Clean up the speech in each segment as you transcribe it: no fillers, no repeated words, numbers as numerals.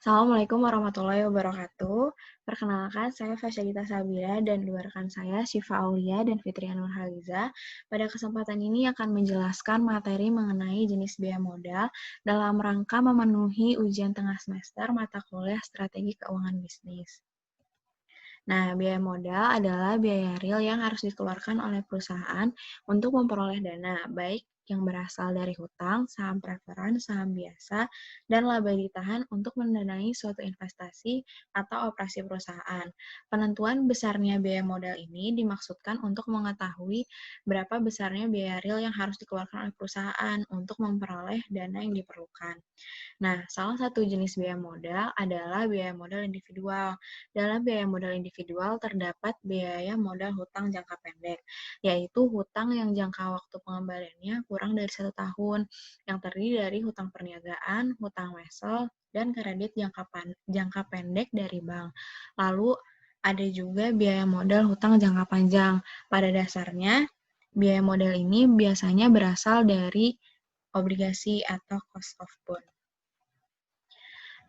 Assalamualaikum warahmatullahi wabarakatuh. Perkenalkan, saya Fasyadita Sabira dan dua rekan saya, Syifa Aulia dan Fitria Nurhaliza. Pada kesempatan ini akan menjelaskan materi mengenai jenis biaya modal dalam rangka memenuhi ujian tengah semester mata kuliah Strategi Keuangan Bisnis. Nah, biaya modal adalah biaya real yang harus dikeluarkan oleh perusahaan untuk memperoleh dana, baik yang berasal dari hutang, saham preferan, saham biasa, dan laba ditahan untuk mendanai suatu investasi atau operasi perusahaan. Penentuan besarnya biaya modal ini dimaksudkan untuk mengetahui berapa besarnya biaya real yang harus dikeluarkan oleh perusahaan untuk memperoleh dana yang diperlukan. Nah, salah satu jenis biaya modal adalah biaya modal individual. Dalam biaya modal individual terdapat biaya modal hutang jangka pendek, yaitu hutang yang jangka waktu pengembaliannya kurang dari 1 tahun, yang terdiri dari hutang perniagaan, hutang wesel, dan kredit jangka pendek dari bank. Lalu, ada juga biaya modal hutang jangka panjang. Pada dasarnya, biaya modal ini biasanya berasal dari obligasi atau cost of bond.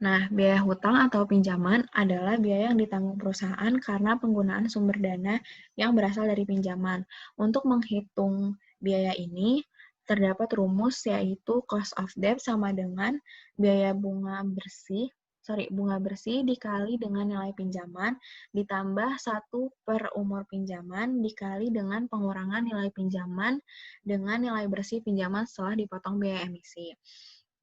Nah, biaya hutang atau pinjaman adalah biaya yang ditanggung perusahaan karena penggunaan sumber dana yang berasal dari pinjaman. Untuk menghitung biaya ini, terdapat rumus yaitu cost of debt sama dengan biaya bunga bersih dikali dengan nilai pinjaman ditambah 1/umur pinjaman dikali dengan pengurangan nilai pinjaman dengan nilai bersih pinjaman setelah dipotong biaya emisi.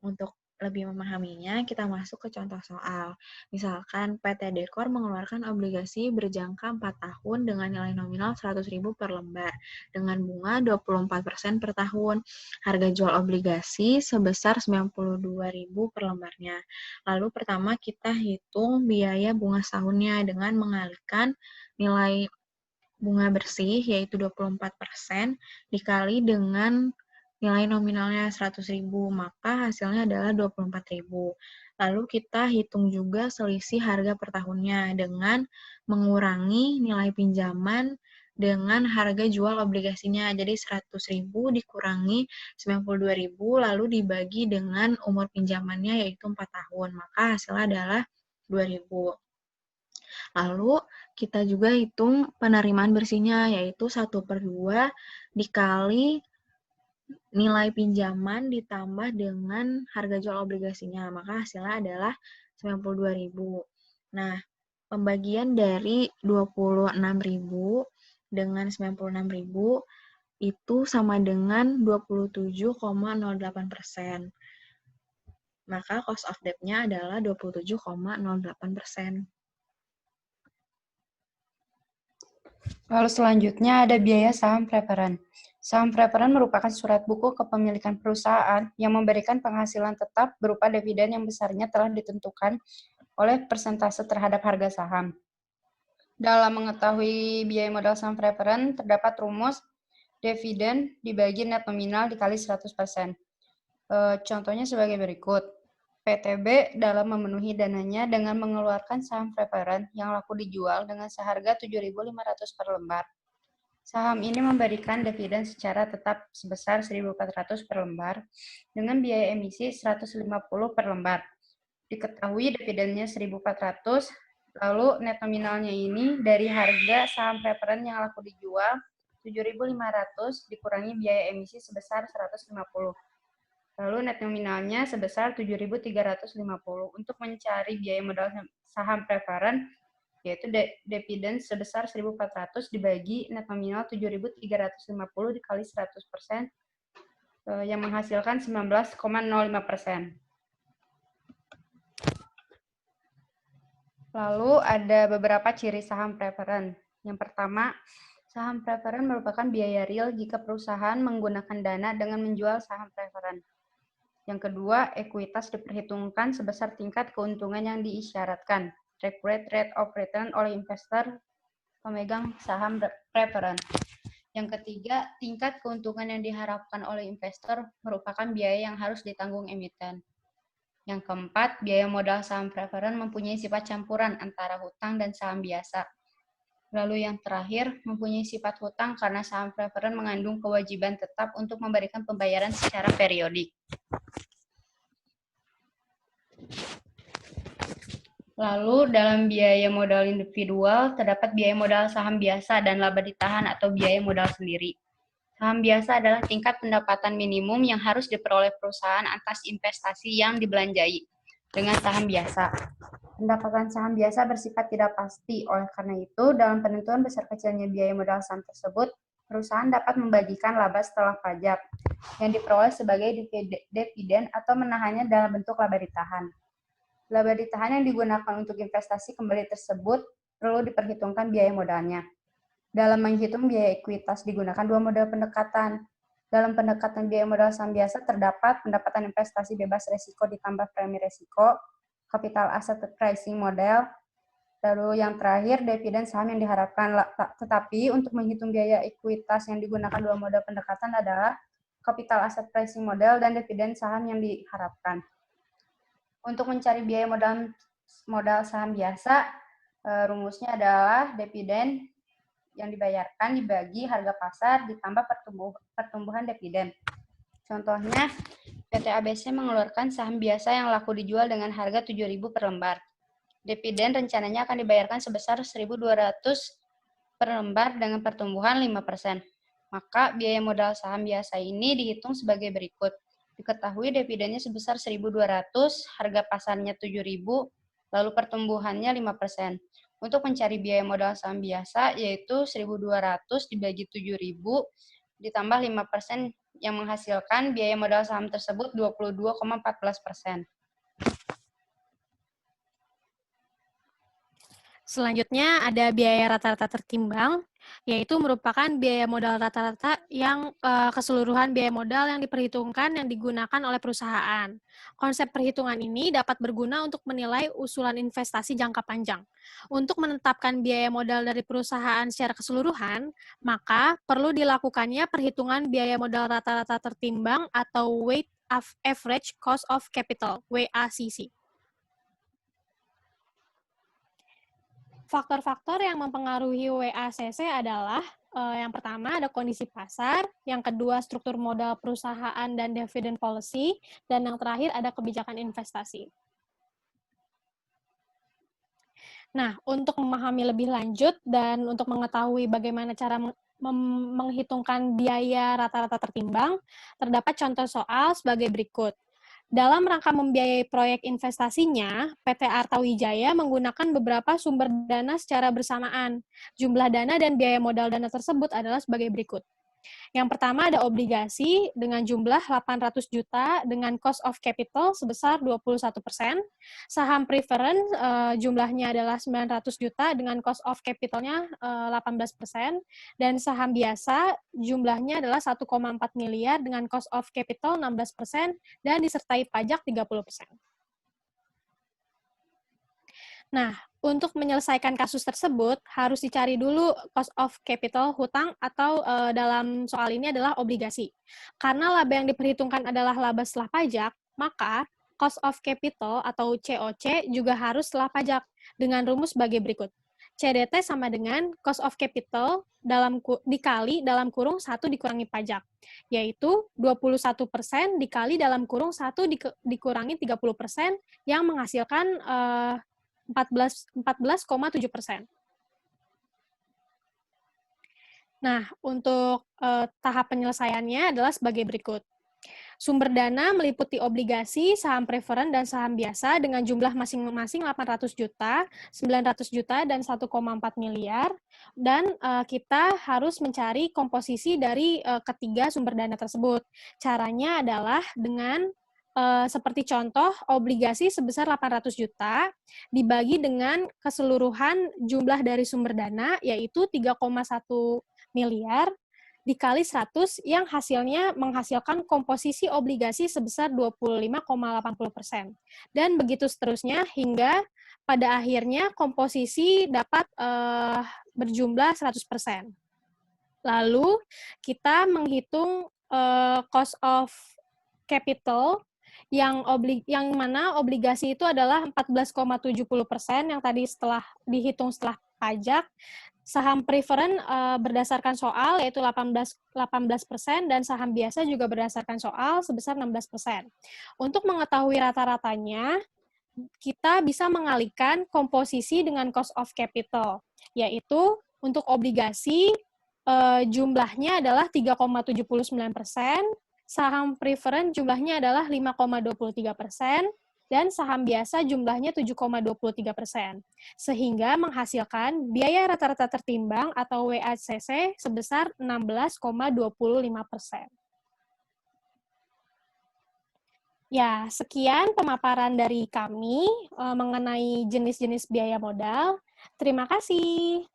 Untuk lebih memahaminya, kita masuk ke contoh soal. Misalkan PT Dekor mengeluarkan obligasi berjangka 4 tahun dengan nilai nominal 100.000 per lembar, dengan bunga 24% per tahun. Harga jual obligasi sebesar 92.000 per lembarnya. Lalu pertama kita hitung biaya bunga setahunnya dengan mengalihkan nilai bunga bersih, yaitu 24%, dikali dengan nilai nominalnya 100.000, maka hasilnya adalah 24.000. Lalu kita hitung juga selisih harga per tahunnya dengan mengurangi nilai pinjaman dengan harga jual obligasinya. Jadi 100.000 dikurangi 92.000, lalu dibagi dengan umur pinjamannya yaitu 4 tahun, maka hasilnya adalah 2.000. Lalu kita juga hitung penerimaan bersihnya, yaitu 1/2 dikali nilai pinjaman ditambah dengan harga jual obligasinya, maka hasilnya adalah 92.000. Nah, pembagian dari 26.000 dengan 96.000 itu sama dengan 27,08%. Maka cost of debt-nya adalah 27,08%. Lalu selanjutnya ada biaya saham preferen. Saham preferen merupakan surat buku kepemilikan perusahaan yang memberikan penghasilan tetap berupa dividen yang besarnya telah ditentukan oleh persentase terhadap harga saham. Dalam mengetahui biaya modal saham preferen, terdapat rumus dividen dibagi net nominal dikali 100%. Contohnya sebagai berikut. PTB dalam memenuhi dananya dengan mengeluarkan saham preferen yang laku dijual dengan seharga 7.500 per lembar. Saham ini memberikan dividen secara tetap sebesar 1.400 per lembar dengan biaya emisi 150 per lembar. Diketahui dividennya 1.400, lalu net nominalnya ini dari harga saham preferen yang laku dijual 7.500 dikurangi biaya emisi sebesar 150. Lalu net nominalnya sebesar 7.350. Untuk mencari biaya modal saham preferen, yaitu dividen sebesar 1.400 dibagi net nominal 7.350 dikali 100%, yang menghasilkan 19,05%. Lalu ada beberapa ciri saham preferen. Yang pertama, saham preferen merupakan biaya real jika perusahaan menggunakan dana dengan menjual saham preferen. Yang kedua, ekuitas diperhitungkan sebesar tingkat keuntungan yang diisyaratkan, rate of return oleh investor pemegang saham preferen. Yang ketiga, tingkat keuntungan yang diharapkan oleh investor merupakan biaya yang harus ditanggung emiten. Yang keempat, biaya modal saham preferen mempunyai sifat campuran antara hutang dan saham biasa. Lalu yang terakhir, mempunyai sifat hutang karena saham preferen mengandung kewajiban tetap untuk memberikan pembayaran secara periodik. Lalu dalam biaya modal individual terdapat biaya modal saham biasa dan laba ditahan atau biaya modal sendiri. Saham biasa adalah tingkat pendapatan minimum yang harus diperoleh perusahaan atas investasi yang dibelanjai dengan saham biasa. Pendapatan saham biasa bersifat tidak pasti, oleh karena itu, dalam penentuan besar kecilnya biaya modal saham tersebut, perusahaan dapat membagikan laba setelah pajak yang diperoleh sebagai dividen atau menahannya dalam bentuk laba ditahan. Laba ditahan yang digunakan untuk investasi kembali tersebut perlu diperhitungkan biaya modalnya. Dalam menghitung biaya ekuitas digunakan dua model pendekatan. Dalam pendekatan biaya modal saham biasa terdapat pendapatan investasi bebas resiko ditambah premi resiko, capital asset pricing model, lalu yang terakhir dividen saham yang diharapkan. Tetapi untuk menghitung biaya ekuitas yang digunakan dua model pendekatan adalah capital asset pricing model dan dividen saham yang diharapkan. Untuk mencari biaya modal saham biasa, rumusnya adalah dividen yang dibayarkan dibagi harga pasar ditambah pertumbuhan dividen. Contohnya, PT ABC mengeluarkan saham biasa yang laku dijual dengan harga 7.000 per lembar. Dividen rencananya akan dibayarkan sebesar 1.200 per lembar dengan pertumbuhan 5%. Maka biaya modal saham biasa ini dihitung sebagai berikut. Diketahui dividennya sebesar 1.200, harga pasarnya 7.000, lalu pertumbuhannya 5%. Untuk mencari biaya modal saham biasa, yaitu 1.200 dibagi 7.000, ditambah 5% yang menghasilkan biaya modal saham tersebut 22,14%. Selanjutnya ada biaya rata-rata tertimbang, yaitu merupakan biaya modal rata-rata yang keseluruhan biaya modal yang diperhitungkan yang digunakan oleh perusahaan. Konsep perhitungan ini dapat berguna untuk menilai usulan investasi jangka panjang. Untuk menetapkan biaya modal dari perusahaan secara keseluruhan, maka perlu dilakukannya perhitungan biaya modal rata-rata tertimbang atau Weighted Average Cost of Capital, WACC. Faktor-faktor yang mempengaruhi WACC adalah yang pertama ada kondisi pasar, yang kedua struktur modal perusahaan dan dividend policy, dan yang terakhir ada kebijakan investasi. Nah, untuk memahami lebih lanjut dan untuk mengetahui bagaimana cara menghitungkan biaya rata-rata tertimbang, terdapat contoh soal sebagai berikut. Dalam rangka membiayai proyek investasinya, PT Arta Wijaya menggunakan beberapa sumber dana secara bersamaan. Jumlah dana dan biaya modal dana tersebut adalah sebagai berikut. Yang pertama ada obligasi dengan jumlah 800 juta dengan cost of capital sebesar 21%. Saham preference jumlahnya adalah 900 juta dengan cost of capitalnya 18%. Dan saham biasa jumlahnya adalah 1,4 miliar dengan cost of capital 16% dan disertai pajak 30%. Nah, untuk menyelesaikan kasus tersebut, harus dicari dulu cost of capital hutang atau dalam soal ini adalah obligasi. Karena laba yang diperhitungkan adalah laba setelah pajak, maka cost of capital atau COC juga harus setelah pajak dengan rumus sebagai berikut. CDT sama dengan cost of capital dikali dalam kurung 1 dikurangi pajak, yaitu 21% dikali dalam kurung 1 dikurangi 30% yang menghasilkan 14,7%. Nah, untuk tahap penyelesaiannya adalah sebagai berikut. Sumber dana meliputi obligasi, saham preferen, dan saham biasa dengan jumlah masing-masing 800 juta, 900 juta, dan 1,4 miliar. Dan kita harus mencari komposisi dari ketiga sumber dana tersebut. Caranya adalah dengan seperti contoh, obligasi sebesar 800 juta dibagi dengan keseluruhan jumlah dari sumber dana, yaitu 3,1 miliar, dikali 100 yang hasilnya menghasilkan komposisi obligasi sebesar 25,80%. Dan begitu seterusnya hingga pada akhirnya komposisi dapat berjumlah 100%. Lalu kita menghitung cost of capital yang mana obligasi itu adalah 14,70% yang tadi setelah dihitung setelah pajak. Saham preferen berdasarkan soal yaitu 18% dan saham biasa juga berdasarkan soal sebesar 16%. Untuk mengetahui rata-ratanya, kita bisa mengalihkan komposisi dengan cost of capital, yaitu untuk obligasi jumlahnya adalah 3,79%, saham preferred jumlahnya adalah 5,23%, dan saham biasa jumlahnya 7,23%, sehingga menghasilkan biaya rata-rata tertimbang atau WACC sebesar 16,25%. Ya, sekian pemaparan dari kami mengenai jenis-jenis biaya modal. Terima kasih.